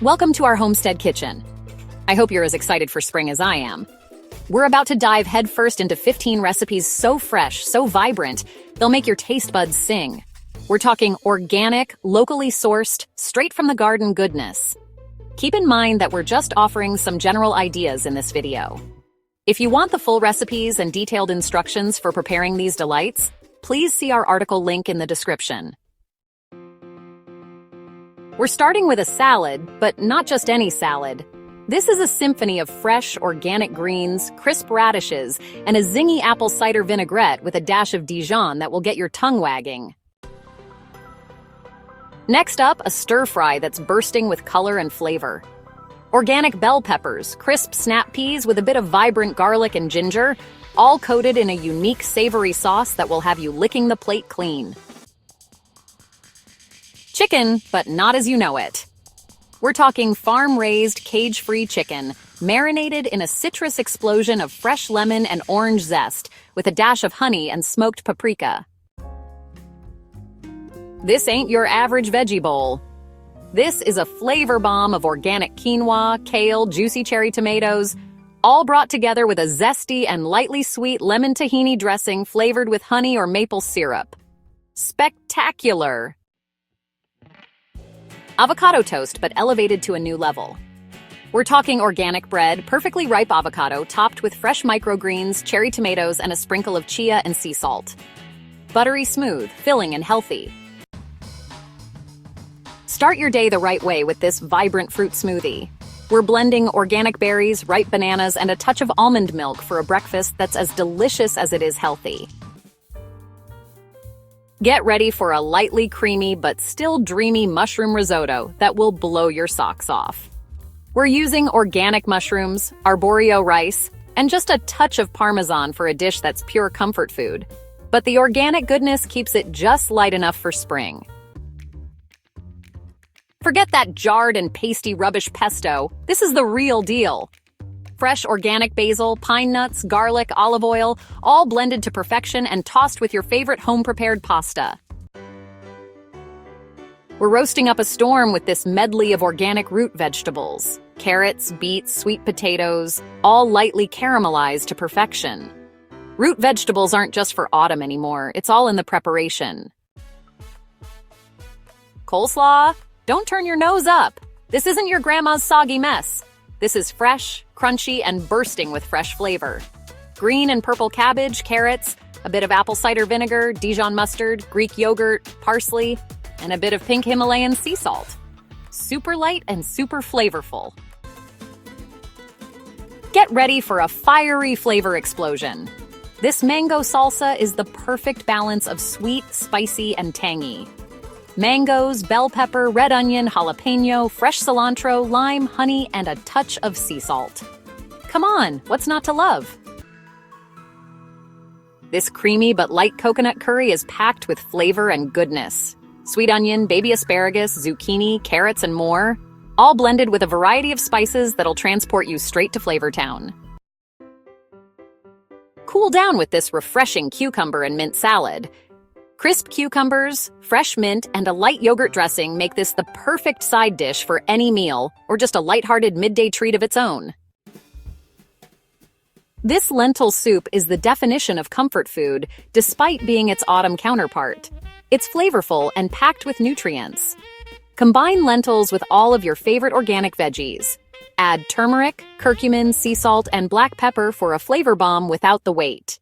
Welcome to our homestead kitchen. I hope you're as excited for spring as I am. We're about to dive headfirst into 15 recipes so fresh, so vibrant, they'll make your taste buds sing. We're talking organic, locally sourced, straight from the garden goodness. Keep in mind that we're just offering some general ideas in this video. If you want the full recipes and detailed instructions for preparing these delights, please see our article link in the description. We're starting with a salad, but not just any salad. This is a symphony of fresh, organic greens, crisp radishes, and a zingy apple cider vinaigrette with a dash of Dijon that will get your tongue wagging. Next up, a stir-fry that's bursting with color and flavor. Organic bell peppers, crisp snap peas with a bit of vibrant garlic and ginger, all coated in a unique savory sauce that will have you licking the plate clean. Chicken, but not as you know it. We're talking farm-raised, cage-free chicken, marinated in a citrus explosion of fresh lemon and orange zest, with a dash of honey and smoked paprika. This ain't your average veggie bowl. This is a flavor bomb of organic quinoa, kale, juicy cherry tomatoes, all brought together with a zesty and lightly sweet lemon tahini dressing flavored with honey or maple syrup. Spectacular! Avocado toast, but elevated to a new level. We're talking organic bread, perfectly ripe avocado topped with fresh microgreens, cherry tomatoes, and a sprinkle of chia and sea salt. Buttery smooth, filling, and healthy. Start your day the right way with this vibrant fruit smoothie. We're blending organic berries, ripe bananas, and a touch of almond milk for a breakfast that's as delicious as it is healthy. Get ready for a lightly creamy but still dreamy mushroom risotto that will blow your socks off. We're using organic mushrooms, arborio rice, and just a touch of parmesan for a dish that's pure comfort food. But the organic goodness keeps it just light enough for spring. Forget that jarred and pasty rubbish pesto. This is the real deal. Fresh organic basil, pine nuts, garlic, olive oil, all blended to perfection and tossed with your favorite home-prepared pasta. We're roasting up a storm with this medley of organic root vegetables. Carrots, beets, sweet potatoes, all lightly caramelized to perfection. Root vegetables aren't just for autumn anymore, it's all in the preparation. Coleslaw? Don't turn your nose up. This isn't your grandma's soggy mess. This is fresh, crunchy, and bursting with fresh flavor. Green and purple cabbage, carrots, a bit of apple cider vinegar, Dijon mustard, Greek yogurt, parsley, and a bit of pink Himalayan sea salt. Super light and super flavorful. Get ready for a fiery flavor explosion. This mango salsa is the perfect balance of sweet, spicy, and tangy. Mangoes, bell pepper, red onion, jalapeno, fresh cilantro, lime, honey, and a touch of sea salt. Come on, what's not to love? This creamy but light coconut curry is packed with flavor and goodness. Sweet onion, baby asparagus, zucchini, carrots, and more, all blended with a variety of spices that'll transport you straight to Flavor Town. Cool down with this refreshing cucumber and mint salad. Crisp cucumbers, fresh mint, and a light yogurt dressing make this the perfect side dish for any meal, or just a lighthearted midday treat of its own. This lentil soup is the definition of comfort food, despite being its autumn counterpart. It's flavorful and packed with nutrients. Combine lentils with all of your favorite organic veggies. Add turmeric, curcumin, sea salt, and black pepper for a flavor bomb without the weight.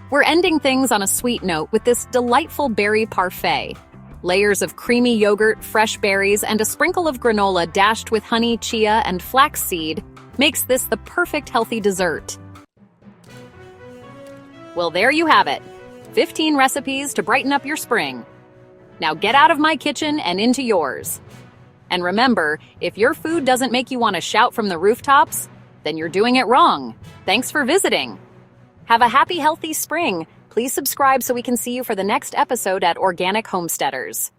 We're ending things on a sweet note with this delightful berry parfait. Layers of creamy yogurt, fresh berries, and a sprinkle of granola dashed with honey, chia, and flaxseed makes this the perfect healthy dessert. Well, there you have it. 15 recipes to brighten up your spring. Now get out of my kitchen and into yours. And remember, if your food doesn't make you want to shout from the rooftops, then you're doing it wrong. Thanks for visiting. Have a happy, healthy spring. Please subscribe so we can see you for the next episode at Organic Homesteaders.